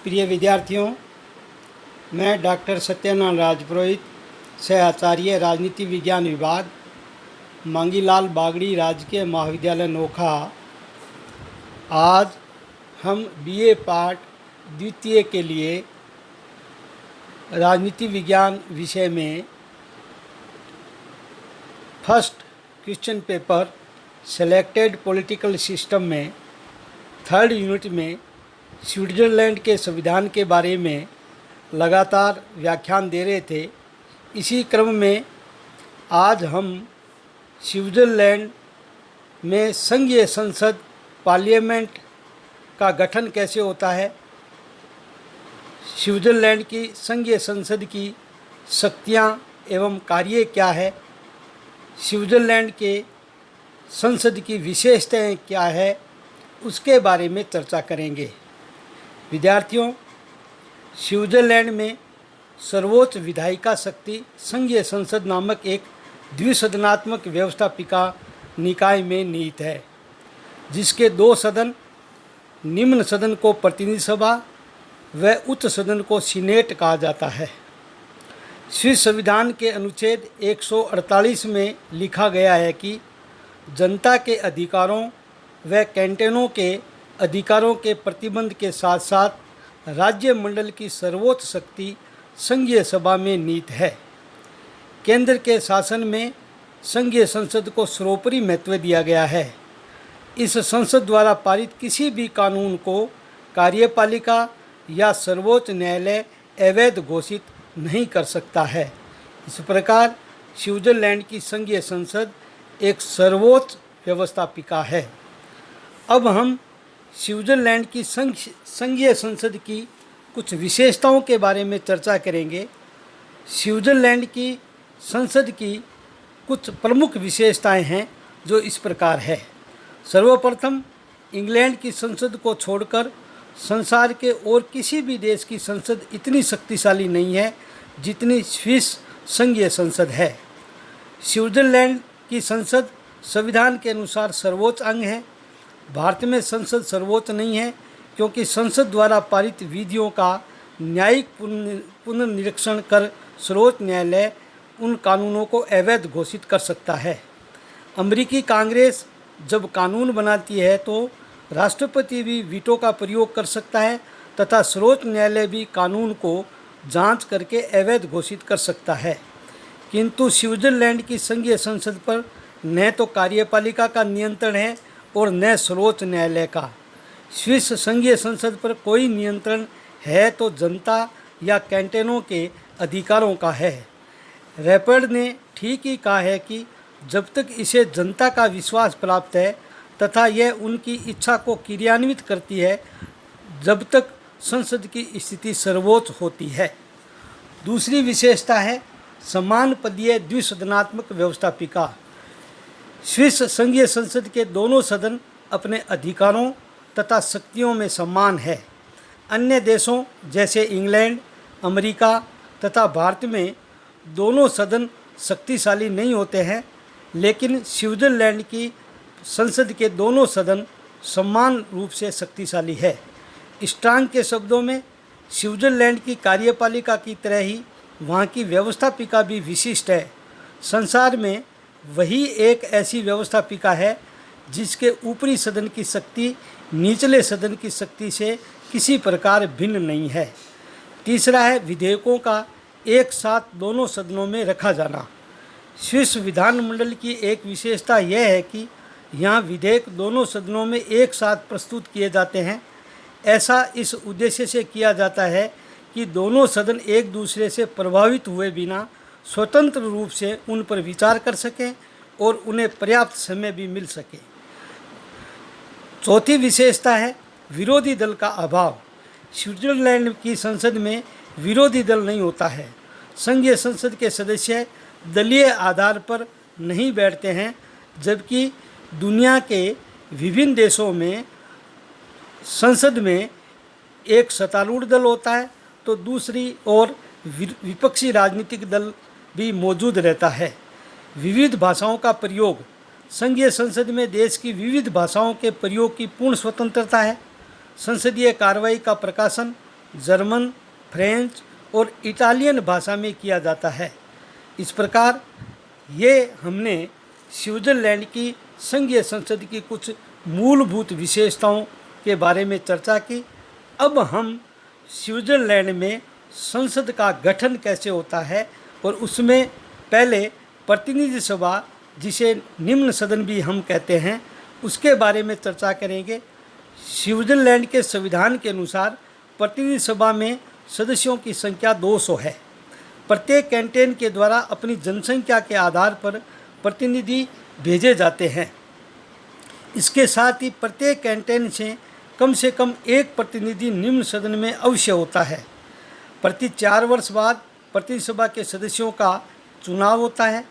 प्रिय विद्यार्थियों, मैं डॉक्टर सत्यनारायण राजपुरोहित, सह राजनीति विज्ञान विभाग, मांगीलाल बागड़ी राजकीय महाविद्यालय नोखा। आज हम बीए पार्ट द्वितीय के लिए राजनीति विज्ञान विषय में first question paper selected political system में थर्ड यूनिट में स्विट्ज़रलैंड के संविधान के बारे में लगातार व्याख्यान दे रहे थे। इसी क्रम में आज हम स्विट्ज़रलैंड में संघीय संसद पार्लियामेंट का गठन कैसे होता है, स्विट्ज़रलैंड की संघीय संसद की शक्तियाँ एवं कार्य क्या है, स्विट्ज़रलैंड के संसद की विशेषताएं क्या है, उसके बारे में चर्चा करेंगे। विद्यार्थियों, स्विट्ज़रलैंड में सर्वोच्च विधायिका शक्ति संघीय संसद नामक एक द्विसदनात्मक व्यवस्थापिका निकाय में निहित है, जिसके दो सदन, निम्न सदन को प्रतिनिधि सभा व उच्च सदन को सीनेट कहा जाता है। स्विस संविधान के अनुच्छेद 148 में लिखा गया है कि जनता के अधिकारों व कैंटोनों के अधिकारों के प्रतिबंध के साथ साथ राज्य मंडल की सर्वोच्च शक्ति संघीय सभा में निहित है। केंद्र के शासन में संघीय संसद को सर्वोपरि महत्व दिया गया है। इस संसद द्वारा पारित किसी भी कानून को कार्यपालिका या सर्वोच्च न्यायालय अवैध घोषित नहीं कर सकता है। इस प्रकार स्विट्ज़रलैंड की संघीय संसद एक सर्वोच्च व्यवस्थापिका है। अब हम स्विट्ज़रलैंड की संघीय संसद की कुछ विशेषताओं के बारे में चर्चा करेंगे। स्विट्ज़रलैंड की संसद की कुछ प्रमुख विशेषताएं हैं जो इस प्रकार है। सर्वप्रथम, इंग्लैंड की संसद को छोड़कर संसार के और किसी भी देश की संसद इतनी शक्तिशाली नहीं है जितनी स्विस संघीय संसद है। स्विट्ज़रलैंड की संसद संविधान के अनुसार सर्वोच्च अंग है। भारत में संसद सर्वोच्च नहीं है क्योंकि संसद द्वारा पारित विधियों का न्यायिक पुनर्निरीक्षण कर सर्वोच्च न्यायालय उन कानूनों को अवैध घोषित कर सकता है। अमेरिकी कांग्रेस जब कानून बनाती है तो राष्ट्रपति भी वीटो का प्रयोग कर सकता है तथा सर्वोच्च न्यायालय भी कानून को जांच करके अवैध घोषित कर सकता है। किंतु स्विट्ज़रलैंड की संघीय संसद पर न तो कार्यपालिका का नियंत्रण है और न सर्वोच्च न्यायालय का। स्विस संघीय संसद पर कोई नियंत्रण है तो जनता या कैंटोनों के अधिकारों का है। रैपर्ड ने ठीक ही कहा है कि जब तक इसे जनता का विश्वास प्राप्त है तथा यह उनकी इच्छा को क्रियान्वित करती है, जब तक संसद की स्थिति सर्वोच्च होती है। दूसरी विशेषता है समान पदीय द्विसदनात्मक व्यवस्थापिका। स्विस संघीय संसद के दोनों सदन अपने अधिकारों तथा शक्तियों में समान है। अन्य देशों जैसे इंग्लैंड, अमेरिका तथा भारत में दोनों सदन शक्तिशाली नहीं होते हैं, लेकिन स्विट्ज़रलैंड की संसद के दोनों सदन समान रूप से शक्तिशाली है। स्ट्रांग के शब्दों में स्विट्ज़रलैंड की कार्यपालिका की तरह ही वहाँ की व्यवस्थापिका भी विशिष्ट है। संसार में वही एक ऐसी व्यवस्थापिका है जिसके ऊपरी सदन की शक्ति निचले सदन की शक्ति से किसी प्रकार भिन्न नहीं है। तीसरा है विधेयकों का एक साथ दोनों सदनों में रखा जाना। स्विस विधानमंडल की एक विशेषता यह है कि यहाँ विधेयक दोनों सदनों में एक साथ प्रस्तुत किए जाते हैं। ऐसा इस उद्देश्य से किया जाता है कि दोनों सदन एक दूसरे से प्रभावित हुए बिना स्वतंत्र रूप से उन पर विचार कर सकें और उन्हें पर्याप्त समय भी मिल सके। चौथी विशेषता है विरोधी दल का अभाव। स्विट्ज़रलैंड की संसद में विरोधी दल नहीं होता है। संघीय संसद के सदस्य दलीय आधार पर नहीं बैठते हैं, जबकि दुनिया के विभिन्न देशों में संसद में एक सत्तारूढ़ दल होता है तो दूसरी ओर विपक्षी राजनीतिक दल भी मौजूद रहता है। विविध भाषाओं का प्रयोग। संघीय संसद में देश की विविध भाषाओं के प्रयोग की पूर्ण स्वतंत्रता है। संसदीय कार्रवाई का प्रकाशन जर्मन, फ्रेंच और इटालियन भाषा में किया जाता है। इस प्रकार ये हमने स्विट्ज़रलैंड की संघीय संसद की कुछ मूलभूत विशेषताओं के बारे में चर्चा की। अब हम स्विट्ज़रलैंड में संसद का गठन कैसे होता है और उसमें पहले प्रतिनिधि सभा, जिसे निम्न सदन भी हम कहते हैं, उसके बारे में चर्चा करेंगे। स्विट्ज़रलैंड के संविधान के अनुसार प्रतिनिधि सभा में सदस्यों की संख्या 200 है। प्रत्येक कैंटन के द्वारा अपनी जनसंख्या के आधार पर प्रतिनिधि भेजे जाते हैं। इसके साथ ही प्रत्येक कैंटन से कम एक प्रतिनिधि निम्न सदन में अवश्य होता है। प्रति 4 वर्ष बाद प्रतिनिधि सभा के सदस्यों का चुनाव होता है।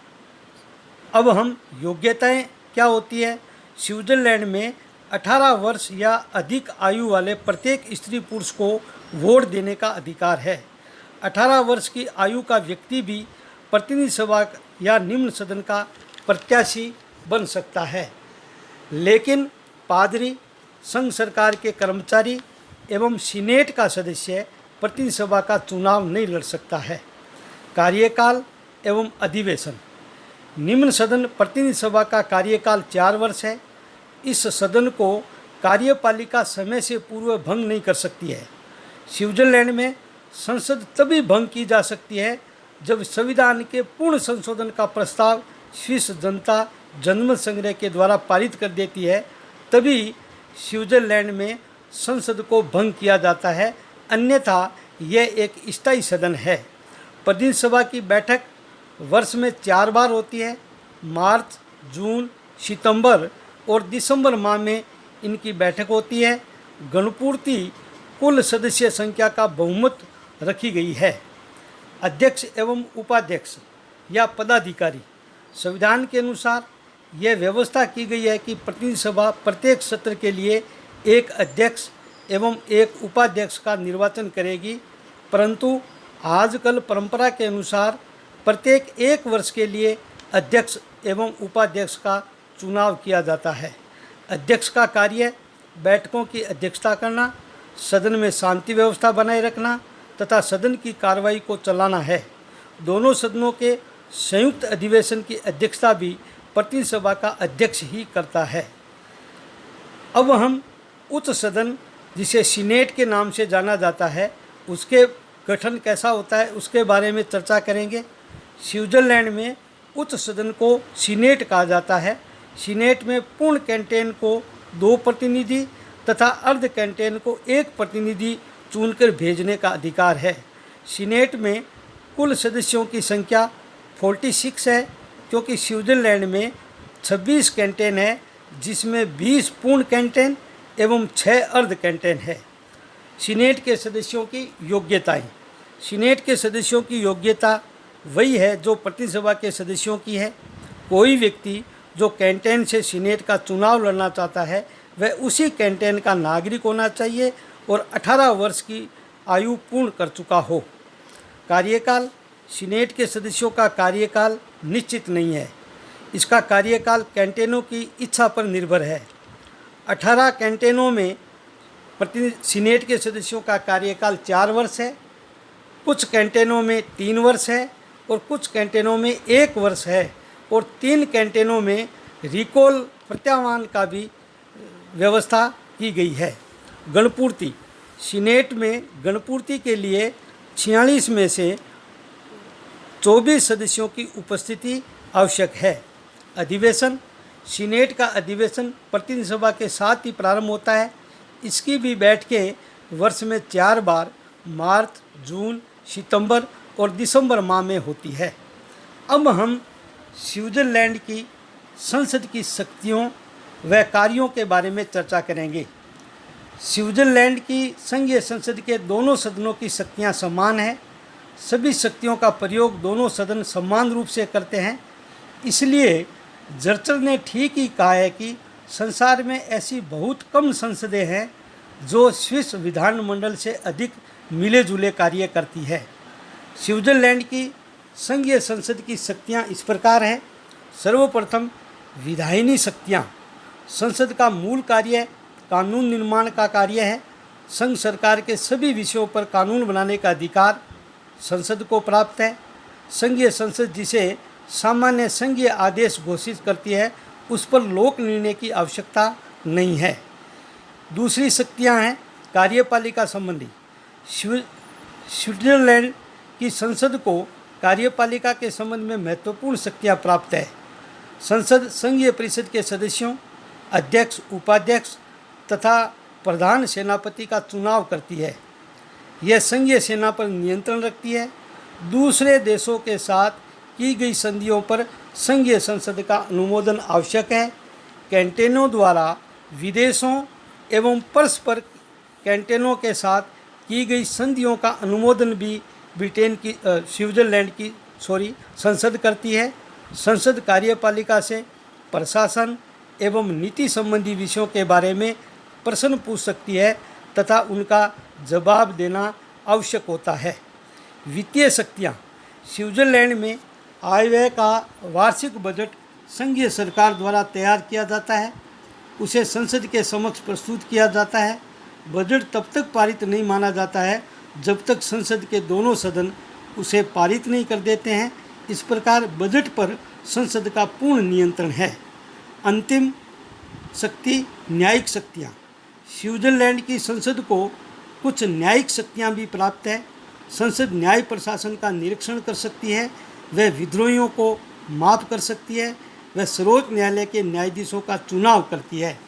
अब हम योग्यताएं क्या होती है। स्विट्ज़रलैंड में 18 वर्ष या अधिक आयु वाले प्रत्येक स्त्री पुरुष को वोट देने का अधिकार है। 18 वर्ष की आयु का व्यक्ति भी प्रतिनिधि सभा या निम्न सदन का प्रत्याशी बन सकता है, लेकिन पादरी, संघ सरकार के कर्मचारी एवं सीनेट का सदस्य प्रतिनिधि सभा का चुनाव नहीं लड़ सकता है। कार्यकाल एवं अधिवेशन। निम्न सदन प्रतिनिधि सभा का कार्यकाल 4 वर्ष है। इस सदन को कार्यपालिका समय से पूर्व भंग नहीं कर सकती है। स्विट्ज़रलैंड में संसद तभी भंग की जा सकती है जब संविधान के पूर्ण संशोधन का प्रस्ताव स्विस जनता जनमत संग्रह के द्वारा पारित कर देती है, तभी स्विट्ज़रलैंड में संसद को भंग किया जाता है, अन्यथा यह एक स्थायी सदन है। प्रतिनिधि सभा की बैठक वर्ष में 4 बार होती है। मार्च, जून, सितंबर और दिसंबर माह में इनकी बैठक होती है। गणपूर्ति कुल सदस्य संख्या का बहुमत रखी गई है। अध्यक्ष एवं उपाध्यक्ष या पदाधिकारी। संविधान के अनुसार यह व्यवस्था की गई है कि प्रतिनिधि सभा प्रत्येक सत्र के लिए एक अध्यक्ष एवं एक उपाध्यक्ष का निर्वाचन करेगी, परंतु आजकल परंपरा के अनुसार प्रत्येक 1 वर्ष के लिए अध्यक्ष एवं उपाध्यक्ष का चुनाव किया जाता है। अध्यक्ष का कार्य बैठकों की अध्यक्षता करना, सदन में शांति व्यवस्था बनाए रखना तथा सदन की कार्रवाई को चलाना है। दोनों सदनों के संयुक्त अधिवेशन की अध्यक्षता भी प्रतिनिधि सभा का अध्यक्ष ही करता है। अब हम उच्च सदन, जिसे सीनेट के नाम से जाना जाता है, उसके गठन कैसा होता है उसके बारे में चर्चा करेंगे। स्विट्ज़रलैंड में उच्च सदन को सीनेट कहा जाता है। सीनेट में पूर्ण कैंटन को 2 प्रतिनिधि तथा अर्ध कैंटन को 1 प्रतिनिधि चुनकर भेजने का अधिकार है। सीनेट में कुल सदस्यों की संख्या 46 है, क्योंकि स्विट्ज़रलैंड में 26 कैंटन है, जिसमें 20 पूर्ण कैंटन एवं 6 अर्ध कैंटन है। सीनेट के सदस्यों की योग्यताएं। सीनेट के सदस्यों की योग्यता वही है जो प्रतिनिधि सभा के सदस्यों की है। कोई व्यक्ति जो कैंटन से सीनेट का चुनाव लड़ना चाहता है वह उसी कैंटन का नागरिक होना चाहिए और 18 वर्ष की आयु पूर्ण कर चुका हो। कार्यकाल। सीनेट के सदस्यों का कार्यकाल निश्चित नहीं है। इसका कार्यकाल कैंटनों की इच्छा पर निर्भर है। 18 कैंटनों में प्रतिनिधि सीनेट के सदस्यों का कार्यकाल 4 वर्ष है। कुछ कैंटनों में 3 वर्ष है और कुछ कैंटनों में 1 वर्ष है और 3 कैंटनों में रिकॉल प्रत्याह्वान का भी व्यवस्था की गई है। गणपूर्ति। सीनेट में गणपूर्ति के लिए 46 में से 24 सदस्यों की उपस्थिति आवश्यक है। अधिवेशन। सीनेट का अधिवेशन प्रतिनिधि सभा के साथ ही प्रारंभ होता है। इसकी भी बैठकें वर्ष में 4 बार मार्च, जून, सितंबर और दिसंबर माह में होती है। अब हम स्विट्ज़रलैंड की संसद की शक्तियों व कार्यों के बारे में चर्चा करेंगे। स्विट्ज़रलैंड की संघीय संसद के दोनों सदनों की शक्तियां समान हैं। सभी शक्तियों का प्रयोग दोनों सदन समान रूप से करते हैं। इसलिए जर्चर ने ठीक ही कहा है कि संसार में ऐसी बहुत कम संसदें हैं जो स्विस विधानमंडल से अधिक मिले जुले कार्य करती है। स्विट्ज़रलैंड की संघीय संसद की शक्तियाँ इस प्रकार हैं। सर्वप्रथम विधायिनी शक्तियाँ। संसद का मूल कार्य कानून निर्माण का कार्य है। संघ सरकार के सभी विषयों पर कानून बनाने का अधिकार संसद को प्राप्त है। संघीय संसद जिसे सामान्य संघीय आदेश घोषित करती है, उस पर लोक निर्णय की आवश्यकता नहीं है। दूसरी शक्तियां हैं कार्यपालिका संबंधी। स्विट्जरलैंड की संसद को कार्यपालिका के संबंध में महत्वपूर्ण शक्तियां प्राप्त है। संसद संघीय परिषद के सदस्यों, अध्यक्ष, उपाध्यक्ष तथा प्रधान सेनापति का चुनाव करती है। यह संघीय सेना पर नियंत्रण रखती है। दूसरे देशों के साथ की गई संधियों पर संघीय संसद का अनुमोदन आवश्यक है। कैंटोनों द्वारा विदेशों एवं परस्पर कैंटोनों के साथ की गई संधियों का अनुमोदन भी स्विट्जरलैंड की संसद करती है। संसद कार्यपालिका से प्रशासन एवं नीति संबंधी विषयों के बारे में प्रश्न पूछ सकती है तथा उनका जवाब देना आवश्यक होता है। वित्तीय शक्तियाँ। स्विट्जरलैंड में आय व्यय का वार्षिक बजट संघीय सरकार द्वारा तैयार किया जाता है। उसे संसद के समक्ष प्रस्तुत किया जाता है। बजट तब तक पारित नहीं माना जाता है जब तक संसद के दोनों सदन उसे पारित नहीं कर देते हैं। इस प्रकार बजट पर संसद का पूर्ण नियंत्रण है। अंतिम शक्ति न्यायिक शक्तियाँ। स्विट्जरलैंड की संसद को कुछ न्यायिक शक्तियाँ भी प्राप्त है। संसद न्याय प्रशासन का निरीक्षण कर सकती है, वह विद्रोहियों को माफ़ कर सकती है, वह सर्वोच्च न्यायालय के न्यायाधीशों का चुनाव करती है।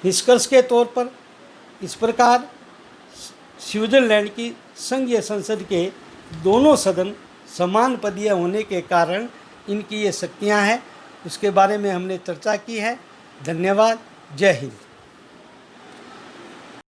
निष्कर्ष के तौर पर इस प्रकार स्विट्जरलैंड की संघीय संसद के दोनों सदन समान पदीय होने के कारण इनकी ये शक्तियाँ हैं, उसके बारे में हमने चर्चा की है। धन्यवाद। जय हिंद।